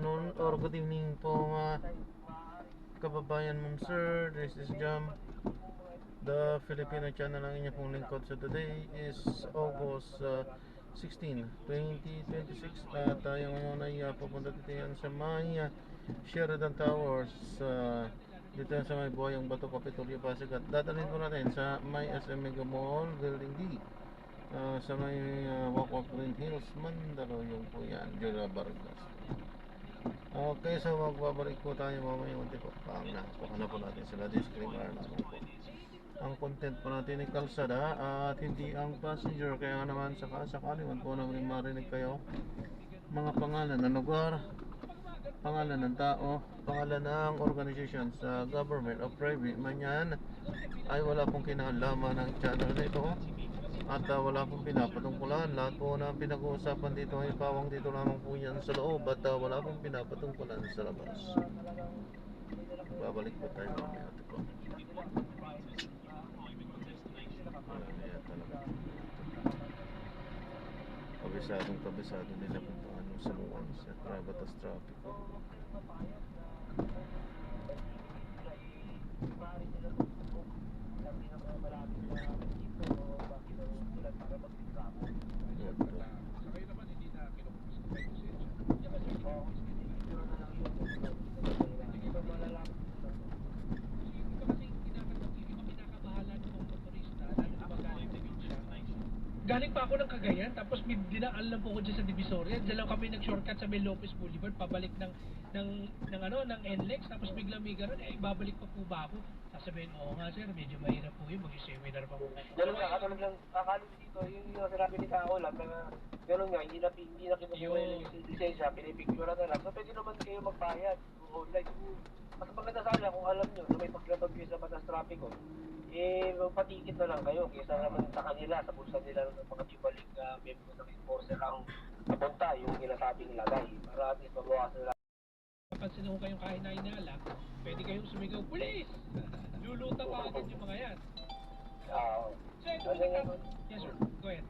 afternoon or good evening po mga kababayan mong sir. This is Jam, the Filipino channel ang inyong pong lingkod. So today is August 16, 2026 at yung muna ay pupunta dito yan sa may Sheridan Towers dito yan sa may Buhayong Bato, Kapitolyo, Pasig, at dadalhin po natin sa may SM Mega Mall Building D, sa may Wakwak Green Hills, Mandaluyong po yan, Jula Vargas. Okay, so magbabalik po tayo mamaya unti po. Napakana po natin sila disclaimer naman po. Ang content po natin ay kalsada at hindi ang passenger. Kaya naman sakasakali man po na may marinig kayo mga pangalan ng lugar, pangalan ng tao, pangalan ng organization sa government o private man yan, ay wala pong kinalaman ng channel na ito at wala pong pinapatungkulan. Lahat po na pinag-uusapan dito ay pawang dito lamang po yan sa loob at wala pong pinapatungkulan sa labas. Babalik po tayo mamaya po. Kabisado nila kung paano sumuwan sa batas traffic. Galing pa ako ng Cagayan, tapos dinaan lang po ako dyan sa Divisoria. Diyan lang kami nag-shortcut sa may Lopez Boulevard, pabalik ng NLEX, tapos biglang may gano'n, babalik pa po ba ako? Sasabihin, oo nga sir, medyo mahirap po yun, mag-seminar pa po. Gano'n nga, katulad lang, akala dito, yung sinabi ni Kao lang, na gano'n nga, hindi na kinukuha yung lisensya, pinipicture na lang. So, pwede naman kayo magbayad, online. Mas maganda sana kung alam nyo na may paglabag kayo sa batas trapiko, patikit na lang kayo kaysa naman sa kanila, sa bulsa nila ng mga tibaling member ng enforcer ang napunta yung sinasabing lagay para at least mabawasan nila. Kapansin ko kayong kahinay-hinala, pwede kayong sumigaw, pulis! Luluta pa agad yung mga yan. Sir, yes sir, go ahead.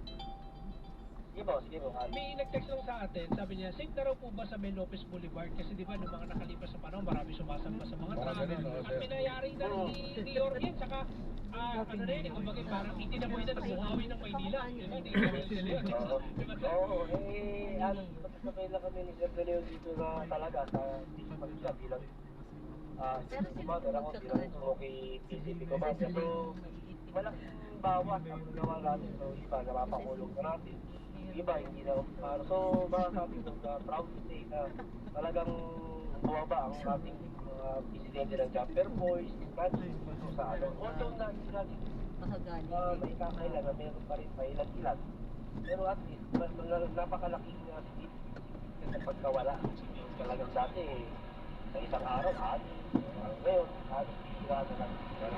Sige po. May nag-text lang sa atin, sabi niya, safe na raw po ba sa may Lopez Boulevard? Kasi di ba, noong mga nakalipas sa panahon, marami sumasamba sa mga traffic. At pinayari na rin ni Orien, saka ano na yun, kumbaga parang itinaboy na buhawi ng Maynila. Diba, di ba sila yun? Oo, sabay lang kami ni Sir De Leon dito na talaga sa Pagsa bilang commander ako bilang okay PCP commander. So, malaking bawas ang gawa natin. So, iba, napapakulong na natin. Iba, hindi na so, masasabi ko na proud to say na talagang buwaba ang ating presidente ng Jumper Boys, sa ano. Although na hindi natin may kakailan na meron pa rin pailan-ilan. Pero at least, napakalaking speed sa pagkawala. Talagang dati, sa isang araw, ngayon, sila na lang. Pero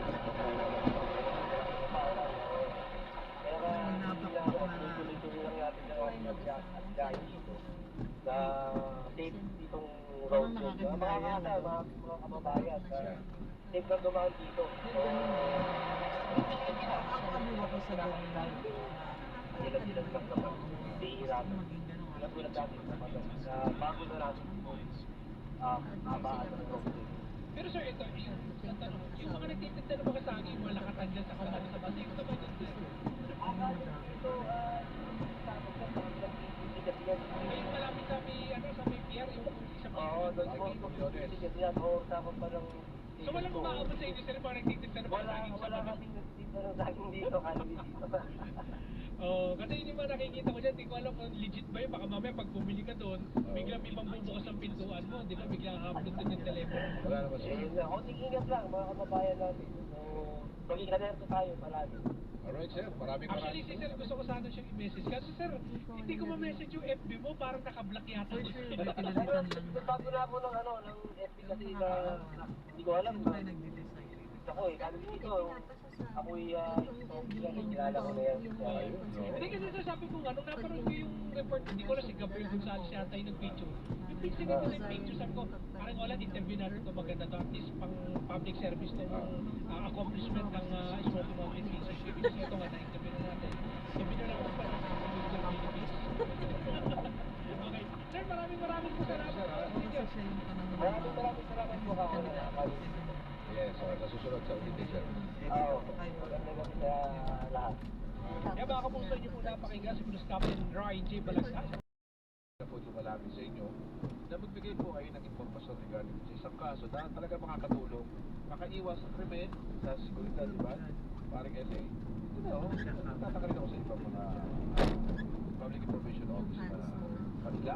tuloy-tuloy lang natin na mag-adjust dito na safe itong road trip. Mga kababayan, safe na dumaan dito. So, ilan-ilan lang naman, bihirapan. Ilan tulad natin na bago na natin habaan ng road trip. Pero sir, ito, yung tanong, yung mga nagtitinda ng mga saging, mga lakatanggal sa kamali sa basi, ito ba yun sir? Ayun malapit sa may, sa may pier, yung isa pa. Oo, doon po. Yan, tapos pa lang. So walang umaabot sa inyo sir, mga nagtitinda ng mga saging sa Wala kamali? kaming nagtitinda ng saging dito, dito. Kasi yun yung mga nakikita ko dyan, di ko alam kung legit ba yun, baka mamaya pag bumili ka doon, biglang may pambubukas ang pintuan mo, di ba, biglang hablot din yung telepono. Wala naman siya. Konting ingat lang, mga kababayan natin. So, maging alerto tayo palagi. Alright sir, maraming Actually, si sir, gusto ko sana siyang i-message. Kasi sir, hindi ko ma-message yung FB mo, parang naka-block yata. Bago na ako ng FB kasi na hindi ko alam. Ako kami dito, ako'y kilala ko na yan. Hindi kasi sir, sabi ko nga, nung naparoon ko yung report, hindi ko lang si Gabriel Gonzales yata yung nag-picture. Yung picture nito yung picture, sabi ko, parang wala, interview natin ito maganda to, at least pang public service to, accomplishment ng Smoky Mountain Pictures. Kasi ito nga, na-interview na natin. Sabi na lang kung parang sa Philippines. Okay. Sir, maraming po salamat. siya yung parang Maraming salamat po ka. Yes, sa susunod sa ulitin, sir. Oo, maganda kami sa lahat. Kaya mga kapuso niyo po napakinggan si Police Captain Ryan J. Balasag. Na po lumalapit sa inyo na magbigay po kayo ng impormasyon regarding sa isang kaso na talaga makakatulong, makaiwas sa krimen, sa seguridad, di ba? Parang SA. Tatakarin ako sa ibang mga public information office na kanila,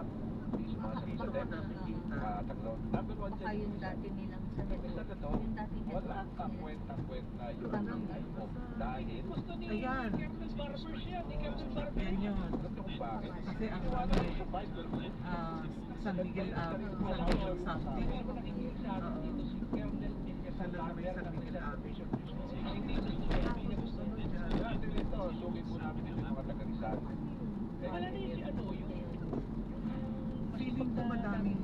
hindi sumasagot sa text, makataglaw. Number one Baka dyan, yung dati nilang sa isa na to, yung dati nilang wala kang kwenta-kwenta yung info. Dahil, Gusto ni Ayan. Captain Barber siya, ni Captain Barber. Yan yun. alam niyo kung bakit? Kasi ang ano San Miguel something. Meron nakikinig sa atin dito si Colonel Dilgasan Barber ng Reservation. Hindi gusto niya, hindi niya gusto niya. Dahil ito, sugin po namin ito yung mga taga-Rizal. Wala na yung si ano, yung Feeling ko madaming